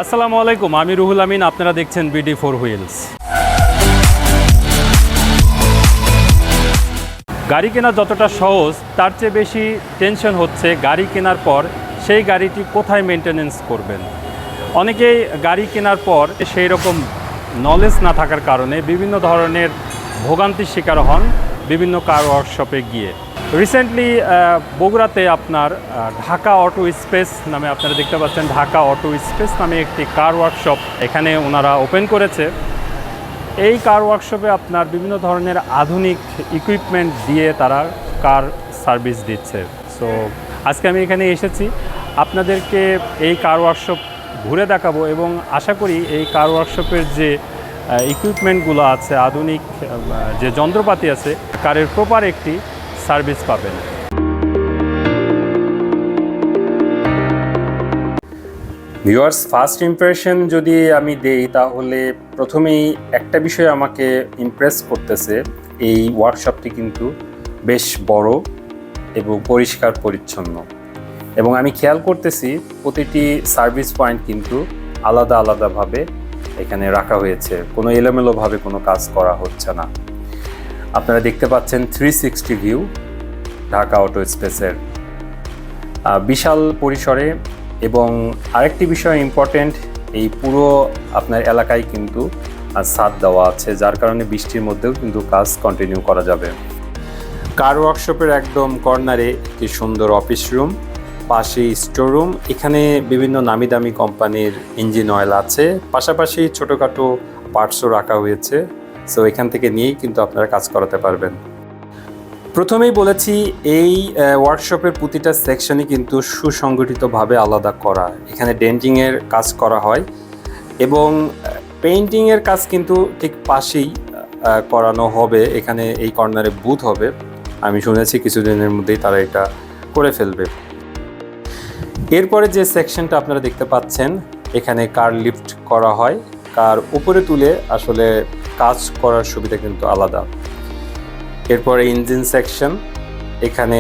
আসসালামু আলাইকুম, আমি রুহুল আমিন। আপনারা দেখছেন বিডি ফোর হুইলস। গাড়ি কেনা যতটা সহজ, তার চেয়ে বেশি টেনশন হচ্ছে গাড়ি কেনার পর সেই গাড়িটি কোথায় মেনটেনেন্স করবেন। অনেকেই গাড়ি কেনার পর সেই রকম নলেজ না থাকার কারণে বিভিন্ন ধরনের ভোগান্তির শিকার হন বিভিন্ন কার ওয়ার্কশপে গিয়ে। রিসেন্টলি বগুড়াতে আপনার ঢাকা অটো স্পেস নামে, আপনারা দেখতে পাচ্ছেন ঢাকা অটো স্পেস নামে একটি কার ওয়ার্কশপ এখানে ওনারা ওপেন করেছে। এই কার ওয়ার্কশপে আপনার বিভিন্ন ধরনের আধুনিক ইকুইপমেন্ট দিয়ে তারা কার সার্ভিস দিচ্ছে। সো আজকে আমি এখানে এসেছি আপনাদেরকে এই কার ওয়ার্কশপ ঘুরে দেখাবো এবং আশা করি এই কার ওয়ার্কশপের যে ইকুইপমেন্টগুলো আছে, আধুনিক যে যন্ত্রপাতি আছে, কারের প্রপার একটি সার্ভিস পাবেন। ভিউয়ার্স, ফার্স্ট ইমপ্রেশন যদি আমি দেই তাহলে প্রথমেই একটা বিষয় আমাকে ইমপ্রেস করতেছে। এই ওয়ার্কশপটি কিন্তু বেশ বড় এবং পরিষ্কার পরিচ্ছন্ন, এবং আমি খেয়াল করতেছি প্রতিটি সার্ভিস পয়েন্ট কিন্তু আলাদা আলাদাভাবে এখানে রাখা হয়েছে, কোনো এলোমেলোভাবে কোনো কাজ করা হচ্ছে না। আপনারা দেখতে পাচ্ছেন 360 ভিউ ঢাকা অটো স্পেসের, বিশাল পরিসরে। এবং আরেকটি বিষয় ইম্পর্টেন্ট, এই পুরো আপনার এলাকায় কিন্তু ছাদ দেওয়া আছে, যার কারণে বৃষ্টির মধ্যেও কিন্তু কাজ কন্টিনিউ করা যাবে। কার ওয়ার্কশপের একদম কর্নারে একটি সুন্দর অফিস রুম, পাশে স্টোর রুম। এখানে বিভিন্ন নামি দামি কোম্পানির ইঞ্জিন অয়েল আছে, পাশাপাশি ছোটোখাটো পার্টসও রাখা হয়েছে। সো এখান থেকে নিয়েই কিন্তু আপনারা কাজ করাতে পারবেন। প্রথমেই বলেছি, এই ওয়ার্কশপের প্রতিটা সেকশনই কিন্তু সুসংগঠিতভাবে আলাদা করা। এখানে ডেন্টিংয়ের কাজ করা হয় এবং পেইন্টিংয়ের কাজ কিন্তু ঠিক পাশেই করানো হবে। এখানে এই কর্নারে বুথ হবে, আমি শুনেছি কিছুদিনের মধ্যেই তারা এটা করে ফেলবে। এরপরে যে সেকশনটা আপনারা দেখতে পাচ্ছেন, এখানে কার লিফট করা হয়। কার উপরে তুলে আসলে কাজ করার সুবিধা কিন্তু আলাদা। এরপরে ইঞ্জিন সেকশন, এখানে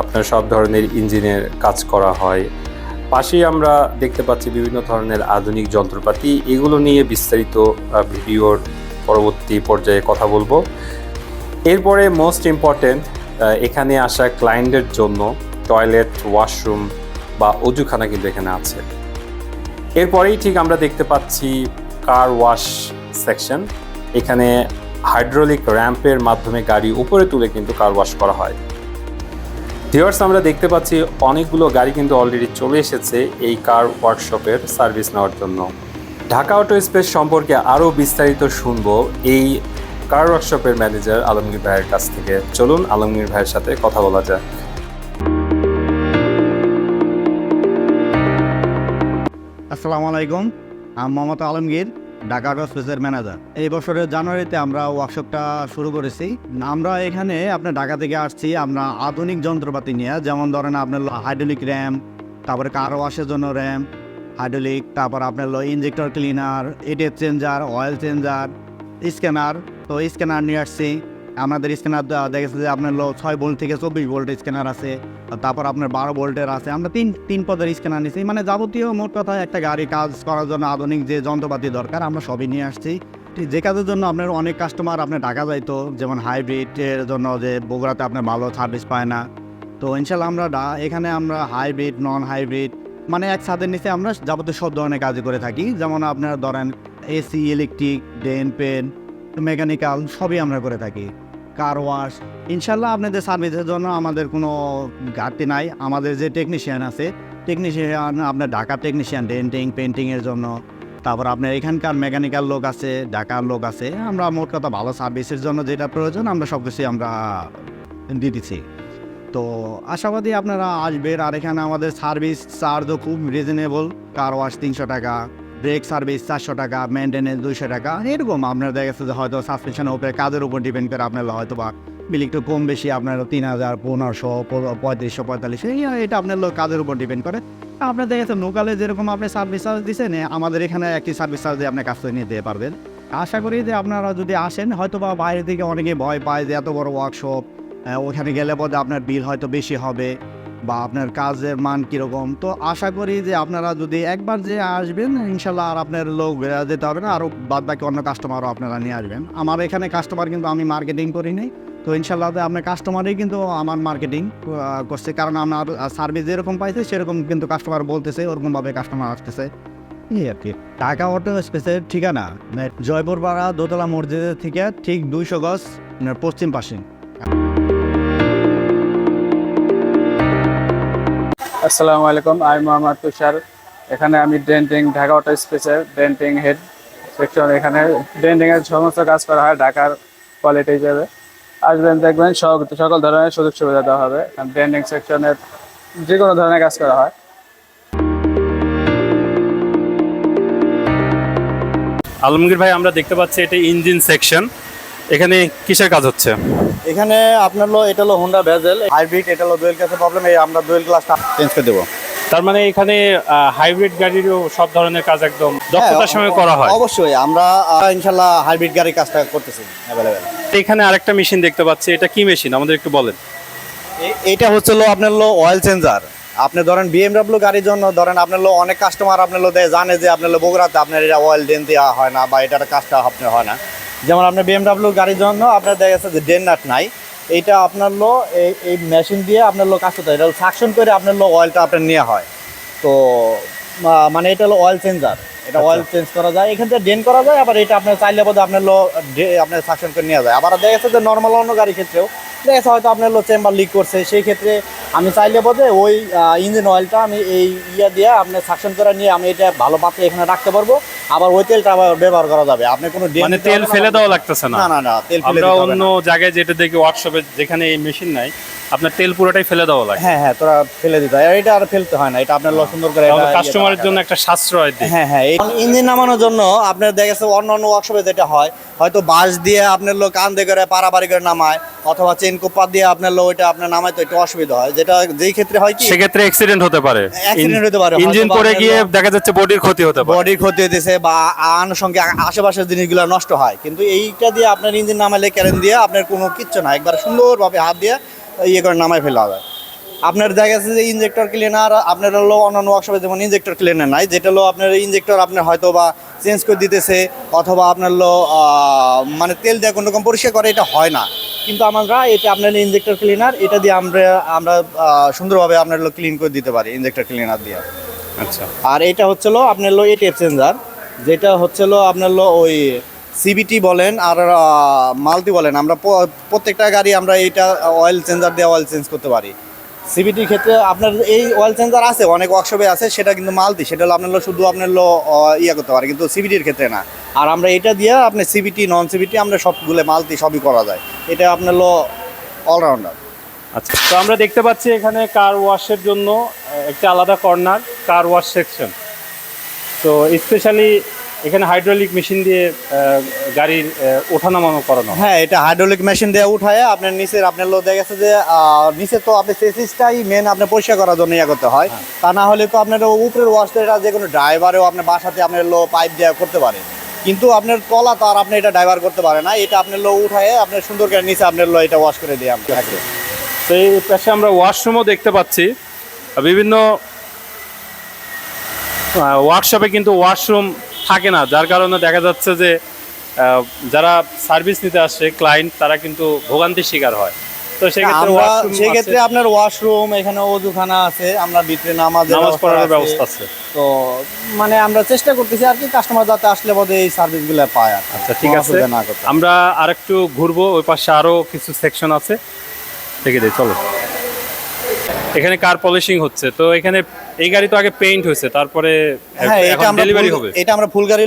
আপনার সব ধরনের ইঞ্জিনের কাজ করা হয়। পাশেই আমরা দেখতে পাচ্ছি বিভিন্ন ধরনের আধুনিক যন্ত্রপাতি। এগুলো নিয়ে বিস্তারিত ভিডিওর পরবর্তী পর্যায়ে কথা বলবো। এরপরে মোস্ট ইম্পর্টেন্ট, এখানে আসা ক্লায়েন্টের জন্য টয়লেট, ওয়াশরুম বা অজুখানা কিন্তু এখানে আছে। এরপরেই ঠিক আমরা দেখতে পাচ্ছি কার ওয়াশ সেকশন। এখানে হাইড্রোলিক র্যাম্পের মাধ্যমে গাড়ি উপরে তুলে কিন্তু কার ওয়াশ করা হয়। ভিউয়ার্স, আমরা দেখতে পাচ্ছি অনেকগুলো গাড়ি কিন্তু অলরেডি চলে এসেছে এই কার ওয়ার্কশপের সার্ভিস নেওয়ার জন্য। ঢাকা অটো স্পেস সম্পর্কে আরও বিস্তারিত শুনবো এই কার ওয়ার্কশপের ম্যানেজার আলমগীর ভাইয়ের কাছ থেকে। চলুন আলমগীর ভাইয়ের সাথে কথা বলা যাক। আসসালামু আলাইকুম, আমি মোহাম্মদ আলমগীর, ঢাকা অটো স্পেসের ম্যানেজার। এই বছরের জানুয়ারিতে আমরা ওয়ার্কশপটা শুরু করেছি। আমরা এখানে আপনার ঢাকা থেকে আসছি আমরা আধুনিক যন্ত্রপাতি নিয়ে, যেমন ধরেন আপনার হাইড্রোলিক র্যাম্প, তারপরে কার ওয়াশের জন্য র্যাম্প হাইড্রোলিক, তারপর আপনার injector cleaner, ADF changer, oil changer, scanner. তো স্ক্যানার নিয়ে আসছি। আমাদের স্ক্যানার দেখেছে যে আপনার 6 ভোল্ট থেকে 24 ভোল্টের স্ক্যানার আছে, তারপর আপনার 12 ভোল্টের আছে। আমরা তিন পদের স্ক্যানার নিয়েছি, মানে যাবতীয় মোট কথা একটা গাড়ি কাজ করার জন্য আধুনিক যে যন্ত্রপাতি দরকার আমরা সবই নিয়ে আসছি। যে কাজের জন্য আপনার অনেক কাস্টমার আপনার ঢাকা যাইতো, যেমন হাইব্রিডের জন্য যে বগুড়াতে আপনার ভালো সার্ভিস পায় না। তো ইনশাল্লাহ আমরা এখানে আমরা হাইব্রিড, নন হাইব্রিড, মানে এক ছাদের নিচে আমরা যাবতীয় সব ধরনের কাজ করে থাকি। যেমন আপনার ধরেন এসি, ইলেকট্রিক, ডেন, পেন, মেকানিক্যাল সবই আমরা করে থাকি। কার ওয়াশ, ইনশাল্লাহ আপনাদের সার্ভিসের জন্য আমাদের কোনো ঘাটতি নাই। আমাদের যে টেকনিশিয়ান আছে, টেকনিশিয়ান আপনার ঢাকা টেকনিশিয়ান ডেন্টিং, পেন্টিংয়ের জন্য, তারপর আপনার এখানকার মেকানিক্যাল লোক আছে, ঢাকার লোক আছে। আমরা মোট কথা ভালো সার্ভিসের জন্য যেটা প্রয়োজন আমরা সব কিছুই আমরা দিয়ে দিচ্ছি। তো আশাবাদী আপনারা আসবেন। আর এখানে আমাদের সার্ভিস চার্জও খুব রিজনেবল। কার ওয়াশ 300 টাকা, ব্রেক সার্ভিস 400 টাকা, মেনটেনেন্স 200 টাকা, এরকম আপনার দেখা গেছে যে হয়তো সাসপেনশনের উপরে কাজের উপর ডিপেন্ড করে আপনার হয়তো বা বিল একটু কম বেশি, আপনার 3000, 1500, 3500, 4500, এটা আপনার কাজের উপর ডিপেন্ড করে। আপনার দেখা গেছে লোকালে যেরকম আপনি সার্ভিস চার্জ দিচ্ছেন, আমাদের এখানে একটি সার্ভিস চার্জ দিয়ে আপনি কাজ করে নিতে পারবেন। আশা করি যে আপনারা যদি আসেন, হয়তো বা বাইরে থেকে অনেকে ভয় পায় যে এত বড় ওয়ার্কশপ, ওখানে গেলে পরে আপনার বিল হয়তো বেশি হবে। বা আপনার কাজের মান কীরকম। তো আশা করি যে আপনারা যদি একবার যে আসবেন ইনশাল্লাহ আর আপনার লোক যেতে হবে না, আরও বাদ বাকি অন্য কাস্টমারও আপনারা নিয়ে আসবেন। আমার এখানে কাস্টমার কিন্তু আমি মার্কেটিং করি নাই, তো ইনশাল্লাহ আপনার কাস্টমারই কিন্তু আমার মার্কেটিং করছে, কারণ আমার সার্ভিস যেরকম পাইছে সেরকম কিন্তু কাস্টমার বলতেছে, ওরকমভাবে কাস্টমার আসতেছে। এই আর কি। ঢাকা অটো স্পেসের ঠিকানা জয়পুর পাড়া দোতলা মসজিদের থেকে ঠিক 200 গজ পশ্চিম পাশে। আসসালামু আলাইকুম, আমি মোহাম্মদ তুষার। এখানে আমি ডেন্টিং ঢাকা অটো স্পেসের ডেন্টিং হেড সেকশন। এখানে ডেন্টিং এর সমস্ত কাজ করা হয় ঢাকার কোয়ালিটি হিসেবে। আসবেন, দেখবেন সকল ধরনের সুযোগ সুবিধা দেওয়া হবে। ডেন্টিং সেকশনের যে কোনো ধরনের কাজ করা হয়। আলমগীর ভাই, আমরা দেখতে পাচ্ছি এটা ইঞ্জিন সেকশন। এখানে কিসের কাজ হচ্ছে? এখানে আপনার এটা হলো হোন্ডা ভেজেল হাইব্রিড, এটা হলো ডুয়েল ক্লাসের প্রবলেম, এই আমরা ডুয়েল ক্লাসটা চেঞ্জ করে দেবো। তার মানে এখানে হাইব্রিড গাড়িরও সব ধরনের কাজ একদম দক্ষতার সঙ্গে করা হয়। অবশ্যই আমরা ইনশাল্লাহ হাইব্রিড গাড়ির কাজটা করতেছি অ্যাভেলেবেল। এখানে আরেকটা মেশিন দেখতে পাচ্ছি, এটা কি মেশিন আমাদের একটু বলেন। এটা হচ্ছে আপনার অয়েল চেঞ্জার। আপনি ধরেন বিএমডব্লিউ গাড়ির জন্য ধরেন আপনার অনেক কাস্টমার আপনার জানে যে আপনার বগুড়াতে আপনার এটা অয়েল ডেন দেওয়া হয় না বা এটার কাজটা আপনার হয় না। যেমন আপনার বিএমডব্লিউ গাড়ির জন্য আপনার দেখা যাচ্ছে যে ডেন নাট নাই, এইটা আপনার এই মেশিন দিয়ে আপনার কাজ করতে হয়। এটা সাকশন করে আপনার অয়েলটা আপনার নেওয়া হয়। তো মানে এটা হলো অয়েল চেঞ্জার, এটা অয়েল চেঞ্জ করা যায়, এখান থেকে ডেন করা যায়। আবার এটা আপনার চাইলে বোধ আপনার আপনার সাকশন করে নেওয়া যায়। আবার দেখা যাচ্ছে যে নর্মাল অন্য গাড়ির ক্ষেত্রেও দেখা যাচ্ছে হয়তো আপনার চেম্বার লিক করছে, সেই ক্ষেত্রে আমি চাইলে বোধে ওই ইঞ্জিন অয়েলটা আমি এই দিয়ে আপনার সাকশন করে নিয়ে আমি এটা ভালো পাত্রে এখানে রাখতে পারবো। আবার ওই তেলটা আবার ব্যবহার করা যাবে। আপনি কোনো মানে তেল ফেলে দেওয়া লাগতেছে না? না না, তেল ফেলে আমরা অন্য জায়গায় যেটা দেখি ওয়ার্কশপে, যেখানে এই মেশিন নাই, আপনার তেল পুরোটাই ফেলে দেওয়া লাগে। হ্যাঁ, তোরা ফেলে দিতে হয়, এটা আর ফেলতে হয় না। এটা আপনার সুন্দর করে কাস্টমারের জন্য একটা সাশ্রয় দিই। হ্যাঁ, ইঞ্জিন নামানোর জন্য আপনার দেখা গেছে অন্য ওয়ার্কশপে যেটা হয়, হয়তো বাঁশ দিয়ে আপনার কান্দে করে পারাবাড়ি করে নামায়, অথবা চেন কোপা দিয়ে আপনার ওইটা আপনার নামায়, তো একটু অসুবিধা হয়। যেটা যেই ক্ষেত্রে হয় কি, সেক্ষেত্রে অ্যাক্সিডেন্ট হতে পারে। ইঞ্জিন হয়তো পড়ে গিয়ে দেখা যাচ্ছে বডির ক্ষতি হতে পারে, বডির ক্ষতি হতেছে বা আনুষঙ্গিক আশেপাশের জিনিসগুলো নষ্ট হয়। কিন্তু এইটা দিয়ে আপনার ইঞ্জিন নামালে ক্যারেন দিয়ে আপনার কোনো কিচ্ছু না, একবার সুন্দরভাবে হাত দিয়ে ইয়ে করে নামায় ফেলা যায়। আপনার দেখা যাচ্ছে যে ইঞ্জেক্টর ক্লিনার আপনার অন্যান্য ওয়ার্কশপে যেমন ইঞ্জেক্টর ক্লিনার নাই, যেটা আপনার ইঞ্জেক্টর আপনার হয়তো বা চেঞ্জ করে দিতেছে, অথবা আপনার মানে তেল দিয়ে কোনো রকম পরিষ্কার করে, এটা হয় না। কিন্তু আমরা এটা আপনার ইঞ্জেক্টর ক্লিনার, এটা দিয়ে আমরা সুন্দরভাবে আপনার ক্লিন করে দিতে পারি ইঞ্জেক্টর ক্লিনার দিয়ে। আচ্ছা। আর এটা হচ্ছে আপনার এটিএফ চেঞ্জার, যেটা হচ্ছে আপনার ওই সিবিটি বলেন আর মাল্টি বলেন, আমরা প্রত্যেকটা গাড়ি আমরা এইটা অয়েল চেঞ্জার দিয়ে অয়েল চেঞ্জ করতে পারি। সিবিটির ক্ষেত্রে আপনার এই অয়েল চেঞ্জার আছে, অনেক ওয়ার্কশপে আছে, সেটা কিন্তু মাল্টি, সেটা হলো আপনার শুধু আপনার ইয়ে করতে পারে, কিন্তু সিবিটির ক্ষেত্রে না। আর আমরা এটা দিয়ে আপনার সিবিটি নন সিবিটি আমরা সবগুলো মাল্টি সবই করা যায়, এটা আপনার অলরাউন্ডার। আচ্ছা, তো আমরা দেখতে পাচ্ছি এখানে কার ওয়াশের জন্য একটা আলাদা কর্নার, কার ওয়াশ সেকশন। তো স্পেশালি এখানে হাইড্রোলিক মেশিন দিয়ে গাড়ির ওঠানামানো করানো। হ্যাঁ, এটা হাইড্রোলিক মেশিন দিয়ে উঠায় আপনার নিচের আপনার দেখা গেছে যে নিচে তো আপনার চেসিসটাই মেন আপনার পরিষ্কার করার জন্য ইয়ে করতে হয়। তা না হলে তো আপনার উপরের ওয়াশটা এটা যে কোনো ড্রাইভারেও আপনার বাসাতে আপনার পাইপ দিয়ে করতে পারে, কিন্তু আপনার তলা তো আর আপনি এটা ড্রাইভার করতে পারে না। এটা আপনার উঠায় আপনার সুন্দর করে নিচে আপনার এটা ওয়াশ করে দিয়ে আপনাকে। তো এই পাশে আমরা ওয়াশরুমও দেখতে পাচ্ছি। বিভিন্ন ওয়ার্কশপে কিন্তু ওয়াশরুম থাকে না, যার কারণে দেখা যাচ্ছে যে যারা সার্ভিস নিতে আসছে ক্লায়েন্ট, তারা কিন্তু ভোগান্তির শিকার হয়। তো সেক্ষেত্রে আপনার ওয়াশরুম, এখানে ওযুখানা আছে, আমরা ভিতরে নামাজ পড়ার ব্যবস্থা আছে। তো মানে আমরা চেষ্টা করতেছি আর কি, কাস্টমার যাতে আসলে বোধ এই সার্ভিসগুলো পায়। আচ্ছা, ঠিক আছে, আমরা আরেকটু ঘুরবো, ওই পাশে আরো কিছু সেকশন আছে, দেখে দিই, চলো। এখানে কার পলিশিং হচ্ছে। তো এখানে এই গাড়ি তো আগে পেইন্ট হয়েছে, তারপরে ডেলিভারি হবে। এটা আমরা ফুল গাড়ি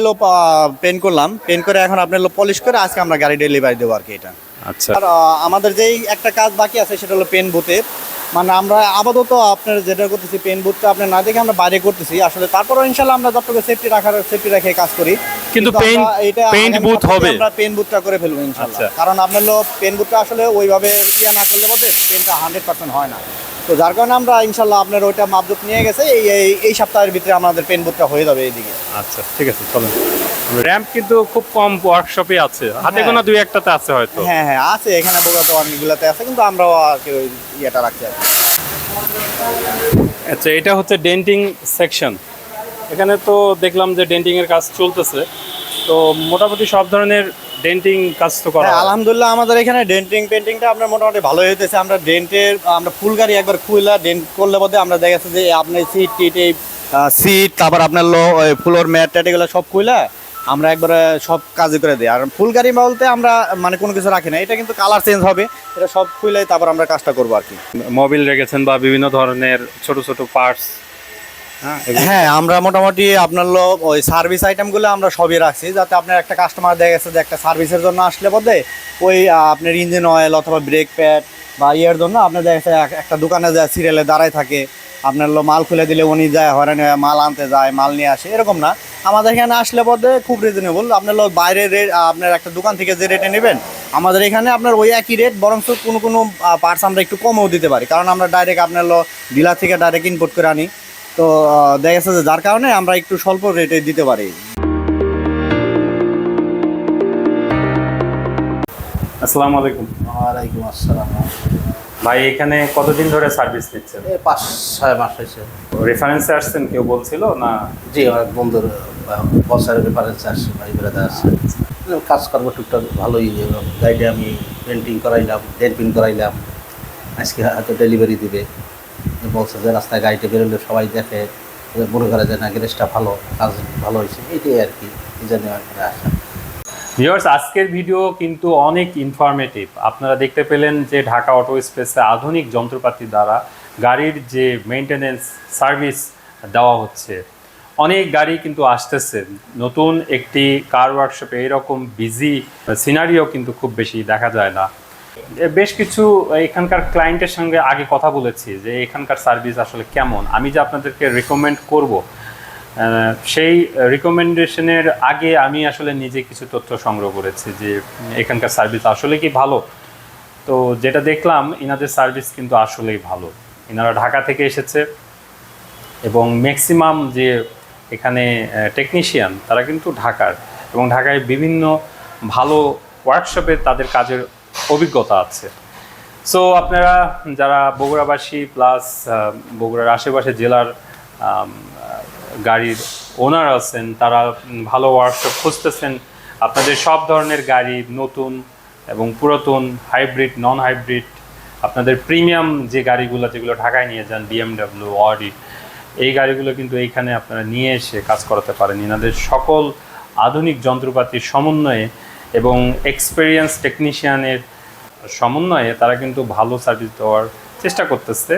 পেইন্ট করলাম, পেইন্ট করে এখন আপনার পলিশ করে আজকে আমরা গাড়ি ডেলিভারি দেবো আর কি এটা। আচ্ছা, আর আমাদের যেই একটা কাজ বাকি আছে সেটা হলো পেন বুথের। মানে আমরা আপাতত আপনার যেটা করতেছি পেন বুথটা আপনার না দেখে আমরা বাইরে করতেছি আসলে, তারপরেও ইনশাল্লাহ আমরা যতটুকু সেফটি রেখে কাজ করি। কিন্তু পেইন্ট বুথ হবে, আমরা পেন বুথটা করে ফেলবো ইনশাল্লাহ। কারণ আপনার পেন বুথটা আসলে ওইভাবে ইয়া না করলে বোধ পেনটা 100% হয় না। তো যার কারণে আমরা ইনশাল্লাহ আপনার ওইটা মাপজোক নিয়ে গেছে, এই সপ্তাহের ভিতরে আমাদের পেন বুথটা হয়ে যাবে এইদিকে। আচ্ছা, ঠিক আছে, চলেন। র‍্যাম্প কিন্তু খুব কম ওয়ার্কশপে আছে, হাতে গোনা দুই একটাতে আছে হয়তো। হ্যাঁ, আছে, এখানে বোগাতে অনেকগুলোতে আছে, কিন্তু আমরাও আর কি ওই ইয়েটা রাখছি আর কি। আচ্ছা, এটা হচ্ছে ডেন্টিং সেকশন। এখানে তো দেখলাম যে ডেন্টিংয়ের কাজ চলতেছে, তো মোটামুটি সব ধরনের ডেন্টিং কাজ তো করা হয়। আলহামদুলিল্লাহ আমাদের এখানে ডেন্টিং পেন্টিংটা আপনার মোটামুটি ভালোই হইতেছে। আমরা ডেন্টের আমরা ফুল গাড়ি একবার খুইলা ডেন্ট করলে বলতে আমরা দেখা যাচ্ছে যে আপনার সিট টিট এই সিট, তারপর আপনার ফ্লোর ম্যাট ট্যাট এগুলো সব খুইলা আমরা একবারে সব কাজই করে দিই। আর ফুল গাড়ি বলতে আমরা মানে কোনো কিছু রাখি না, এটা কিন্তু কালার চেঞ্জ হবে, এটা সব খুইলাই তারপর আমরা কাজটা করবো আর কি। মোবিল রেখেছেন বা বিভিন্ন ধরনের ছোট ছোট পার্টস। হ্যাঁ, আমরা মোটামুটি আপনার ওই সার্ভিস আইটেমগুলো আমরা সবই রাখছি, যাতে আপনার একটা কাস্টমার দেখা গেছে যে একটা সার্ভিসের জন্য আসলে বলতে ওই আপনার ইঞ্জিন অয়েল অথবা ব্রেক প্যাড বা ইয়ের জন্য আপনার দেখা গেছে একটা দোকানে যায় সিরিয়ালে দাঁড়ায় থাকে, আপনার মাল খুলে দিলে উনি যায় হয়রানি মাল আনতে যায়, মাল নিয়ে আসে, এরকম না। আমাদের এখানে আসলে বলতে খুব রিজনেবল। আপনার বাইরের রেট আপনার একটা দোকান থেকে যে রেটে নেবেন, আমাদের এখানে আপনার ওই একই রেট, বরং কোনো কোনো পার্টস আমরা একটু কমেও দিতে পারি, কারণ আমরা ডাইরেক্ট আপনার ডিলার থেকে ডাইরেক্ট ইনপুট করে আনি। তো দেখা যাচ্ছে যে যার কারণে আমরা একটু স্বল্প রেটে দিতে পারি। আসসালামু আলাইকুম। ওয়ালাইকুম আসসালাম। ভাই, এখানে কতদিন ধরে সার্ভিস নিচ্ছেন? 5-6 মাস হয়েছে। রেফারেন্সে আসছেন, কেউ বলছিল না? জি, আমার বন্ধুর বছর রেফারেন্স আসছে, ভাই বেড়াতে আসছে। কাজকর্ম টুকটাক ভালোই। গাড়িতে আমি পেন্টিং করাইলাম, ডেন্ট প্রিন্ট করাইলাম, আজকে হয়তো ডেলিভারি দিবে। বলছে যে রাস্তায় গাড়িতে বেরোলে সবাই দেখে, মনে করে যে না গ্যারেজটা ভালো, কাজ ভালো হয়েছে, এইটাই আর কি। এই জন্য আসা। ভিউয়ার্স, আজকের ভিডিও কিন্তু অনেক ইনফরমেটিভ। আপনারা দেখতে পেলেন যে ঢাকা অটো স্পেসে আধুনিক যন্ত্রপাতি দ্বারা গাড়ির যে মেইনটেনেন্স সার্ভিস দেওয়া হচ্ছে। অনেক গাড়ি কিন্তু আসতেছে নতুন একটি কার ওয়ার্কশপে, এরকম বিজি সিনারিও কিন্তু খুব বেশি দেখা যায় না। বেশ কিছু এখানকার ক্লায়েন্টের সঙ্গে আগে কথা বলেছি যে এখানকার সার্ভিস আসলে কেমন। আমি যে আপনাদেরকে রেকমেন্ড করব, সেই রিকমেন্ডেশনের আগে আমি আসলে নিজে কিছু তথ্য সংগ্রহ করেছি যে এখানকার সার্ভিস আসলে কি ভালো। তো যেটা দেখলাম, ইনাদের সার্ভিস কিন্তু আসলেই ভালো। ইনারা ঢাকা থেকে এসেছে এবং ম্যাক্সিমাম যে এখানে টেকনিশিয়ান তারা কিন্তু ঢাকার, এবং ঢাকায় বিভিন্ন ভালো ওয়ার্কশপে তাদের কাজের অভিজ্ঞতা আছে। সো আপনারা যারা বগুড়াবাসী প্লাস বগুড়ার আশেপাশে জেলার গাড়ির ওনার আছেন, তারা ভালো ওয়ার্কশপ খুঁজতেছেন, আপনাদের সব ধরনের গাড়ি নতুন এবং পুরাতন, হাইব্রিড, নন হাইব্রিড, আপনাদের প্রিমিয়াম যে গাড়িগুলো যেগুলো ঢাকায় নিয়ে যান, BMW, অডি, এই গাড়িগুলো কিন্তু এইখানে আপনারা নিয়ে এসে কাজ করাতে পারেন। এনাদের সকল আধুনিক যন্ত্রপাতির সমন্বয়ে এবং এক্সপেরিয়েন্স টেকনিশিয়ানের সমন্বয়ে তারা কিন্তু ভালো সার্ভিস দেওয়ার চেষ্টা করতেছে।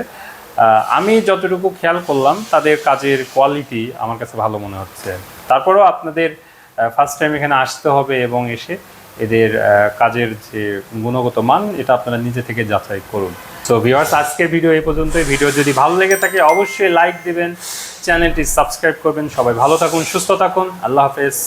আমি যতটুকু খেয়াল করলাম তাদের কাজের কোয়ালিটি আমার কাছে ভালো মনে হচ্ছে। তারপরেও আপনাদের ফার্স্ট টাইম এখানে আসতে হবে এবং এসে এদের কাজের যে গুণগত মান, এটা আপনারা নিজে থেকে যাচাই করুন। সো ভিউয়ার্স, আজকের ভিডিও এই পর্যন্তই। ভিডিও যদি ভালো লেগে থাকে অবশ্যই লাইক দিবেন, চ্যানেলটি সাবস্ক্রাইব করবেন। সবাই ভালো থাকুন, সুস্থ থাকুন, আল্লাহ হাফেজ।